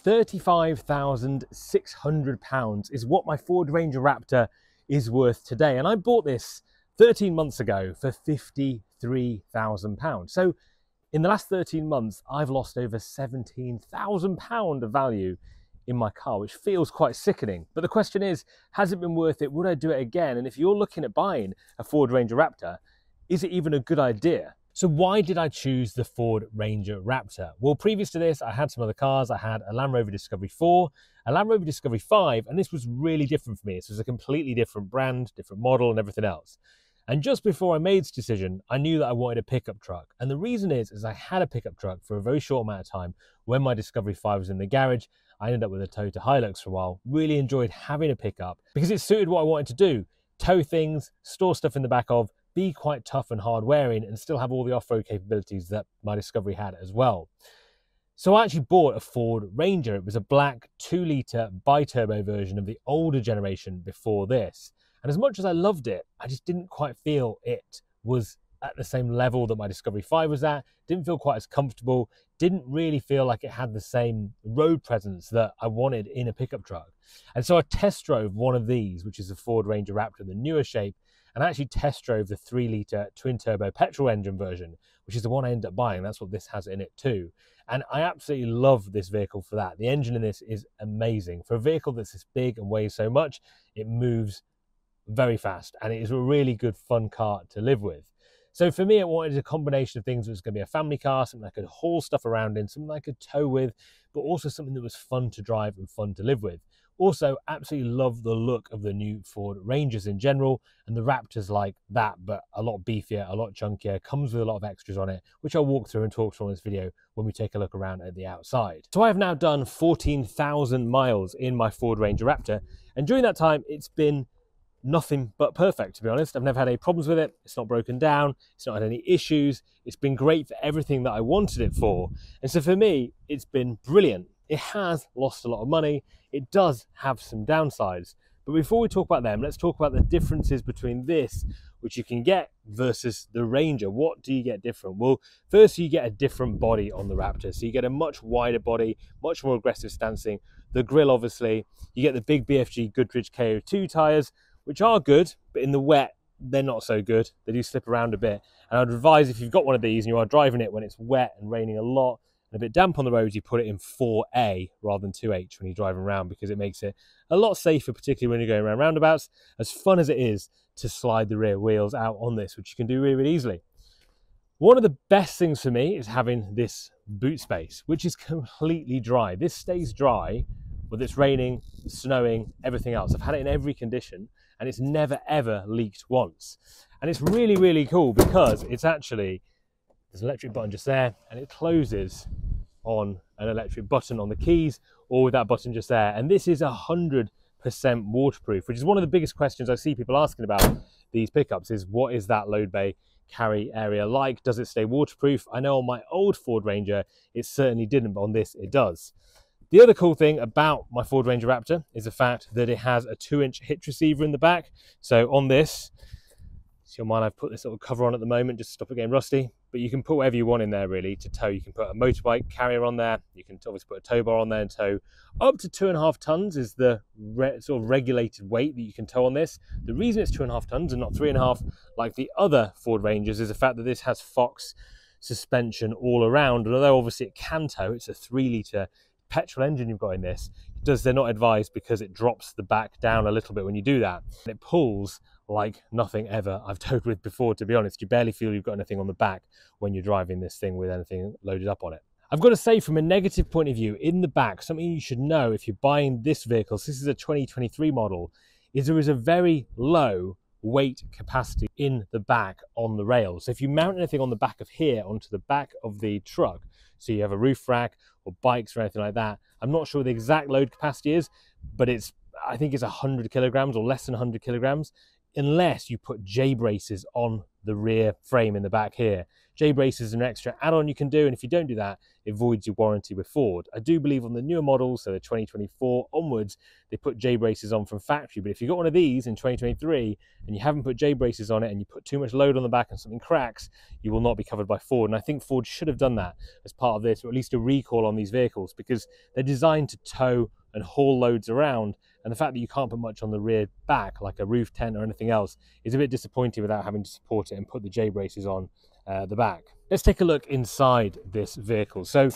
£35,600 is what my Ford Ranger Raptor is worth today. And I bought this 13 months ago for £53,000. So in the last 13 months, I've lost over £17,000 of value in my car, which feels quite sickening. But the question is, has it been worth it? Would I do it again? And if you're looking at buying a Ford Ranger Raptor, is it even a good idea? So why did I choose the Ford Ranger Raptor? Well, previous to this, I had some other cars. I had a Land Rover Discovery 4, a Land Rover Discovery 5, and this was really different for me. This was a completely different brand, different model and everything else. And just before I made this decision, I knew that I wanted a pickup truck. And the reason is I had a pickup truck for a very short amount of time. When my Discovery 5 was in the garage, I ended up with a Toyota Hilux for a while. Really enjoyed having a pickup because it suited what I wanted to do. Tow things, store stuff in the back of, be quite tough and hard wearing, and still have all the off-road capabilities that my Discovery had as well. So I actually bought a Ford Ranger. It was a black 2-litre bi-turbo version of the older generation before this. And as much as I loved it, I just didn't quite feel it was at the same level that my Discovery 5 was at. Didn't feel quite as comfortable. Didn't really feel like it had the same road presence that I wanted in a pickup truck. And so I test drove one of these, which is the Ford Ranger Raptor, the newer shape, and I actually test drove the 3-litre twin-turbo petrol engine version, which is the one I ended up buying. That's what this has in it too. And I absolutely love this vehicle for that. The engine in this is amazing. For a vehicle that's this big and weighs so much, it moves very fast, and it is a really good, fun car to live with. So for me, I wanted a combination of things. It was going to be a family car, something I could haul stuff around in, something I could tow with, but also something that was fun to drive and fun to live with. Also, absolutely love the look of the new Ford Rangers in general, and the Raptor's like that, but a lot beefier, a lot chunkier, comes with a lot of extras on it, which I'll walk through and talk through in this video when we take a look around at the outside. So I have now done 14,000 miles in my Ford Ranger Raptor, and during that time, it's been nothing but perfect, to be honest. I've never had any problems with it. It's not broken down. It's not had any issues. It's been great for everything that I wanted it for. And so for me, it's been brilliant. It has lost a lot of money. It does have some downsides. But before we talk about them, let's talk about the differences between this, which you can get, versus the Ranger. What do you get different? Well, first you get a different body on the Raptor. So you get a much wider body, much more aggressive stancing. The grille, obviously. You get the big BFG Goodrich KO2 tyres, which are good, but in the wet, they're not so good. They do slip around a bit. And I'd advise, if you've got one of these and you are driving it when it's wet and raining a lot and a bit damp on the roads, you put it in 4A rather than 2H when you're driving around, because it makes it a lot safer, particularly when you're going around roundabouts. As fun as it is to slide the rear wheels out on this, which you can do really, really easily. One of the best things for me is having this boot space, which is completely dry. This stays dry, whether it's raining, snowing, everything else. I've had it in every condition, and it's never ever leaked once. And it's really, really cool because it's actually, there's an electric button just there, and it closes on an electric button on the keys, or with that button just there. And this is 100% waterproof, which is one of the biggest questions I see people asking about these pickups, is what is that load bay carry area like? Does it stay waterproof? I know on my old Ford Ranger, it certainly didn't, but on this, it does. The other cool thing about my Ford Ranger Raptor is the fact that it has a 2-inch hitch receiver in the back. So on this, so you'll mind I've put this little cover on at the moment just to stop it getting rusty, but you can put whatever you want in there really to tow. You can put a motorbike carrier on there. You can obviously put a tow bar on there and tow. Up to 2.5 tons is the sort of regulated weight that you can tow on this. The reason it's 2.5 tons and not 3.5 like the other Ford Rangers is the fact that this has Fox suspension all around. And although obviously it can tow, it's a 3-litre petrol engine you've got in this. They're not advised because it drops the back down a little bit when you do that. And it pulls like nothing ever I've towed with before, to be honest. You barely feel you've got anything on the back when you're driving this thing with anything loaded up on it. I've got to say, from a negative point of view, in the back, something you should know if you're buying this vehicle, so this is a 2023 model, is there is a very low weight capacity in the back on the rails. So if you mount anything on the back of here onto the back of the truck, so you have a roof rack or bikes or anything like that, I'm not sure what the exact load capacity is, but I think it's 100 kilograms or less than 100 kilograms, unless you put J braces on the rear frame in the back here. J-braces is an extra add-on you can do, and if you don't do that, it voids your warranty with Ford. I do believe on the newer models, so the 2024 onwards, they put J-braces on from factory, but if you got one of these in 2023 and you haven't put J-braces on it and you put too much load on the back and something cracks, you will not be covered by Ford. And I think Ford should have done that as part of this, or at least a recall on these vehicles, because they're designed to tow and haul loads around, and the fact that you can't put much on the rear back, like a roof tent or anything else, is a bit disappointing without having to support it and put the J-braces on the back. Let's take a look inside this vehicle. So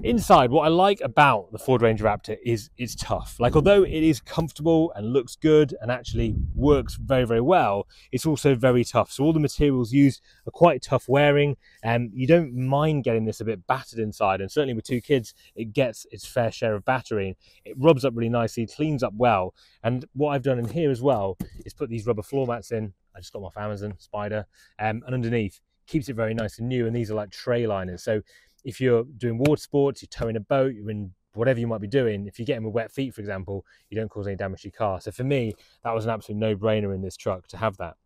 inside, what I like about the Ford Ranger Raptor is it's tough. Like, although it is comfortable and looks good and actually works very, very well, it's also very tough. So all the materials used are quite tough wearing, and you don't mind getting this a bit battered inside. And certainly with two kids, it gets its fair share of battering. It rubs up really nicely, cleans up well. And what I've done in here as well is put these rubber floor mats in. I just got them off Amazon, Spider, and underneath keeps it very nice and new. And these are like tray liners. So if you're doing water sports, you're towing a boat, you're in whatever you might be doing, if you get in with wet feet, for example, you don't cause any damage to your car. So for me, that was an absolute no-brainer in this truck to have that.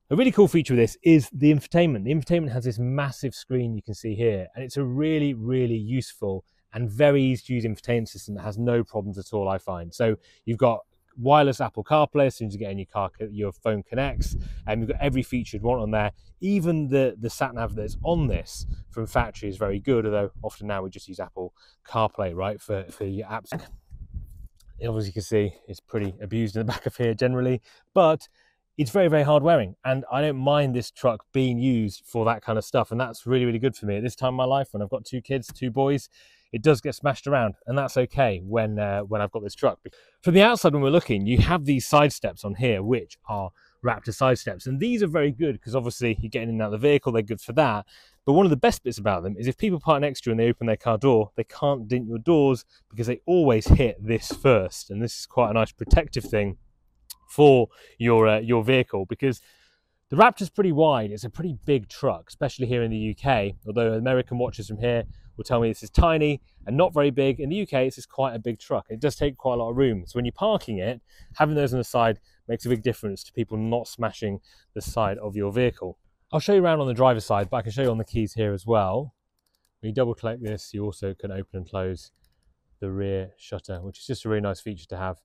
A really cool feature of this is the infotainment. The infotainment has this massive screen you can see here, and it's a really, really useful and very easy to use infotainment system that has no problems at all, I find. So you've got wireless Apple CarPlay. As soon as you get in your car, your phone connects, and you've got every feature you'd want on there. Even the sat nav that's on this from factory is very good, although often now we just use Apple CarPlay, right, for your apps. Obviously you can see it's pretty abused in the back of here generally, but it's very, very hard wearing, and I don't mind this truck being used for that kind of stuff, and that's really, really good for me at this time in my life when I've got two kids, two boys. It does get smashed around, and that's okay when I've got this truck. From the outside, when we're looking, you have these side steps on here, which are Raptor side steps, and these are very good because obviously you're getting in and out of the vehicle, they're good for that. But one of the best bits about them is if people park next to you and they open their car door, they can't dent your doors because they always hit this first, and this is quite a nice protective thing for your vehicle, because the Raptor's pretty wide. It's a pretty big truck, especially here in the UK, although American watchers from here will tell me this is tiny and not very big. In the UK, this is quite a big truck. It does take quite a lot of room. So when you're parking it, having those on the side makes a big difference to people not smashing the side of your vehicle. I'll show you around on the driver's side, but I can show you on the keys here as well. When you double click this, you also can open and close the rear shutter, which is just a really nice feature to have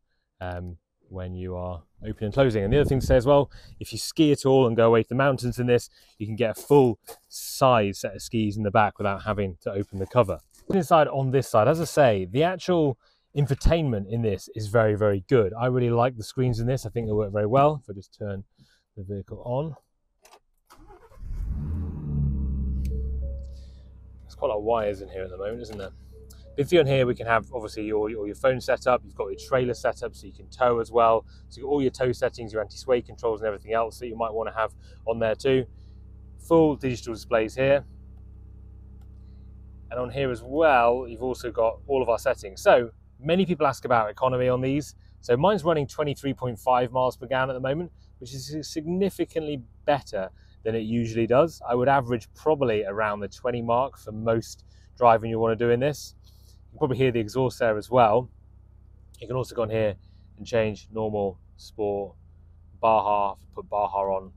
when you are opening and closing. And the other thing to say as well, if you ski at all and go away to the mountains in this, you can get a full size set of skis in the back without having to open the cover. Inside on this side, as I say, the actual infotainment in this is very, very good. I really like the screens in this. I think they work very well. If I just turn the vehicle on. There's quite a lot of wires in here at the moment, isn't there? If you're on here, we can have obviously your phone set up. You've got your trailer set up so you can tow as well. So you've got all your tow settings, your anti-sway controls and everything else that you might want to have on there too. Full digital displays here. And on here as well, you've also got all of our settings. So many people ask about economy on these. So mine's running 23.5 miles per gallon at the moment, which is significantly better than it usually does. I would average probably around the 20 mark for most driving you want to do in this. You can probably hear the exhaust there as well. You can also go on here and change normal, sport, Baja, put Baja on.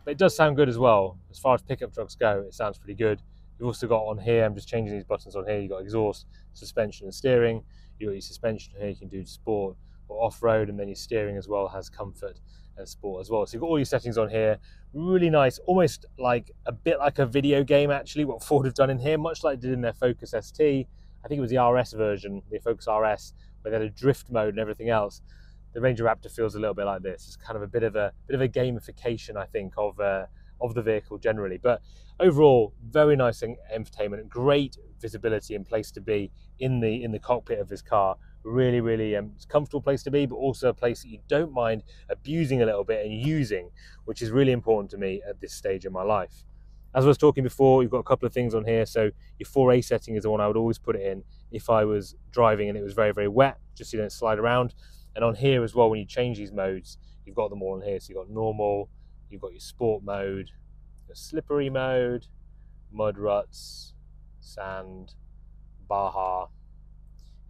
But it does sound good as well. As far as pickup trucks go, it sounds pretty good. You've also got on here, I'm just changing these buttons on here, you've got exhaust, suspension and steering. You've got your suspension here, you can do sport or off-road, and then your steering as well has comfort and sport as well. So you've got all your settings on here. Really nice, almost like a bit like a video game actually, what Ford have done in here, much like they did in their Focus ST. I think it was the RS version, the Focus RS, where they had a drift mode and everything else. The Ranger Raptor feels a little bit like this. It's kind of a bit of a gamification, I think, of the vehicle generally. But overall, very nice infotainment, great visibility and place to be in the cockpit of this car. Really, really comfortable place to be, but also a place that you don't mind abusing a little bit and using, which is really important to me at this stage in my life. As I was talking before, you've got a couple of things on here. So your 4A setting is the one I would always put it in if I was driving and it was very, very wet, just so you don't slide around. And on here as well, when you change these modes, you've got them all on here. So you've got normal, you've got your sport mode, your slippery mode, mud ruts, sand, Baja,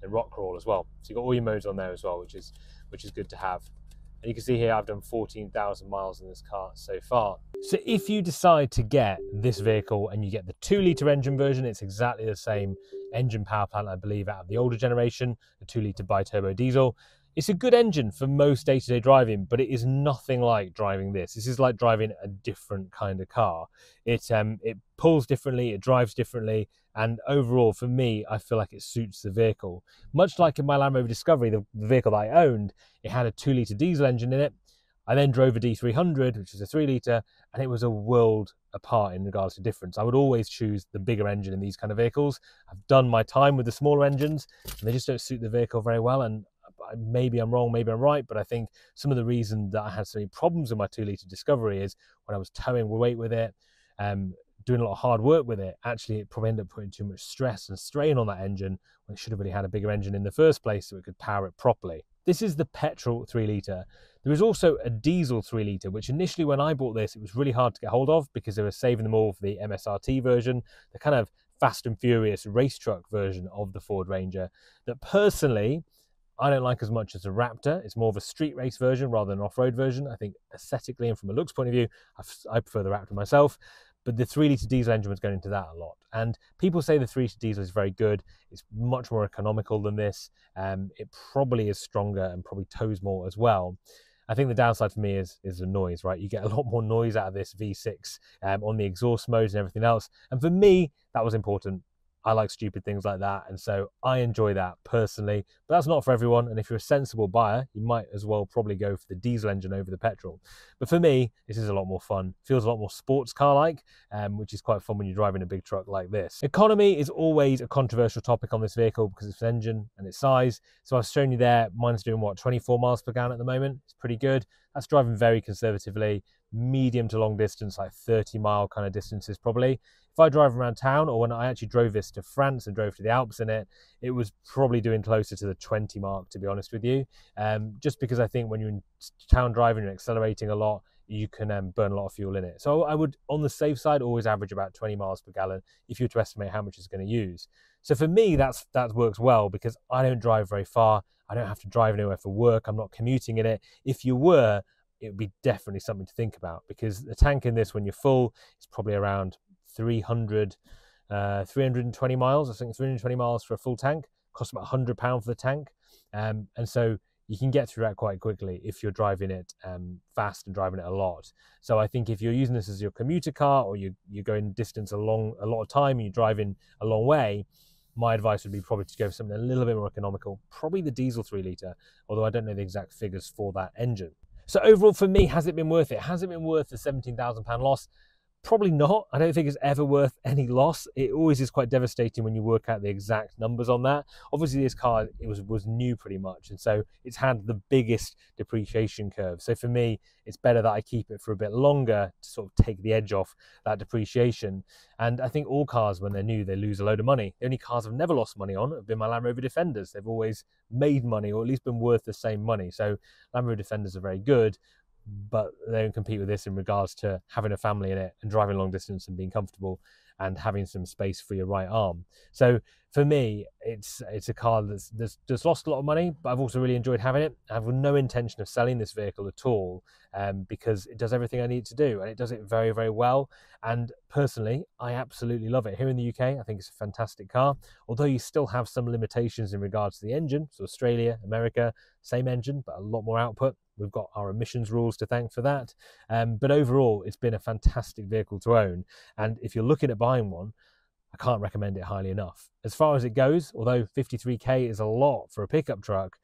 and rock crawl as well. So you've got all your modes on there as well, which is good to have. And you can see here I've done 14,000 miles in this car so far. So if you decide to get this vehicle and you get the 2-litre engine version, it's exactly the same engine power plant, I believe, out of the older generation, the 2-litre bi-turbo diesel. It's a good engine for most day-to-day driving, but it is nothing like driving this. This is like driving a different kind of car. It pulls differently, it drives differently, and overall, for me, I feel like it suits the vehicle. Much like in my Land Rover Discovery, the vehicle that I owned, it had a 2-litre diesel engine in it. I then drove a D300, which is a 3-litre, and it was a world apart in regards to difference. I would always choose the bigger engine in these kind of vehicles. I've done my time with the smaller engines, and they just don't suit the vehicle very well. And maybe I'm wrong, maybe I'm right, but I think some of the reason that I had so many problems with my 2-litre Discovery is when I was towing weight with it, doing a lot of hard work with it, actually it probably ended up putting too much stress and strain on that engine when it should have really had a bigger engine in the first place so it could power it properly. This is the petrol 3-litre. There is also a diesel 3-litre, which initially when I bought this, it was really hard to get hold of because they were saving them all for the MSRT version, the kind of fast and furious race truck version of the Ford Ranger that personally I don't like as much as the Raptor. It's more of a street race version rather than an off-road version. I think aesthetically and from a looks point of view, I prefer the Raptor myself. But the 3-litre diesel engine was going into that a lot. And people say the 3-litre diesel is very good. It's much more economical than this. It probably is stronger and probably tows more as well. I think the downside for me is the noise, right? You get a lot more noise out of this V6 on the exhaust modes and everything else. And for me, that was important. I like stupid things like that, and so I enjoy that personally, but that's not for everyone. And if you're a sensible buyer, you might as well probably go for the diesel engine over the petrol. But for me, this is a lot more fun. Feels a lot more sports car-like, which is quite fun when you're driving a big truck like this. Economy is always a controversial topic on this vehicle because of its engine and its size. So I've shown you there, mine's doing what, 24 miles per gallon at the moment. It's pretty good. That's driving very conservatively, medium to long distance, like 30-mile kind of distances probably. If I drive around town, or when I actually drove this to France and drove to the Alps in it, it was probably doing closer to the 20 mark, to be honest with you. Just because I think when you're in town driving and accelerating a lot, you can burn a lot of fuel in it. So I would, on the safe side, always average about 20 miles per gallon if you were to estimate how much it's going to use. So for me, that works well because I don't drive very far. I don't have to drive anywhere for work. I'm not commuting in it. If you were, it would be definitely something to think about because the tank in this, when you're full, is probably around 320 miles. I think 320 miles for a full tank. Costs about £100 for the tank. And so you can get through that quite quickly if you're driving it fast and driving it a lot. So I think if you're using this as your commuter car or you're going distance a lot of time and you're driving a long way, my advice would be probably to go for something a little bit more economical, probably the diesel 3-litre, although I don't know the exact figures for that engine. So overall for me, has it been worth it? Has it been worth the £17,000 loss? Probably not. I don't think it's ever worth any loss. It always is quite devastating when you work out the exact numbers on that. Obviously this car, it was new pretty much, and so it's had the biggest depreciation curve. So for me, it's better that I keep it for a bit longer to sort of take the edge off that depreciation. And I think all cars, when they're new, they lose a load of money. The only cars I've never lost money on have been my Land Rover Defenders. They've always made money, or at least been worth the same money. So Land Rover Defenders are very good, but they don't compete with this in regards to having a family in it and driving long distance and being comfortable and having some space for your right arm. So for me, it's a car that's lost a lot of money, but I've also really enjoyed having it. I have no intention of selling this vehicle at all because it does everything I need it to do, and it does it very, very well. And personally, I absolutely love it. Here in the UK, I think it's a fantastic car, although you still have some limitations in regards to the engine. So Australia, America, same engine, but a lot more output. We've got our emissions rules to thank for that. But overall, it's been a fantastic vehicle to own. And if you're looking at buying one, I can't recommend it highly enough. As far as it goes, although 53k is a lot for a pickup truck,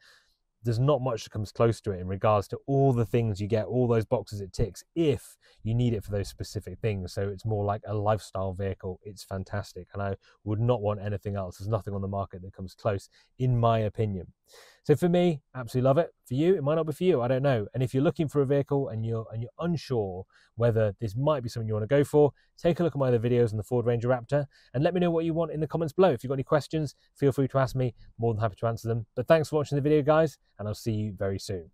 there's not much that comes close to it in regards to all the things you get, all those boxes it ticks, if you need it for those specific things. So it's more like a lifestyle vehicle. It's fantastic, and I would not want anything else. There's nothing on the market that comes close, in my opinion. So for me, absolutely love it. For you, it might not be for you, I don't know. And if you're looking for a vehicle and you're unsure whether this might be something you want to go for, take a look at my other videos on the Ford Ranger Raptor and let me know what you want in the comments below. If you've got any questions, feel free to ask me. More than happy to answer them. But thanks for watching the video, guys, and I'll see you very soon.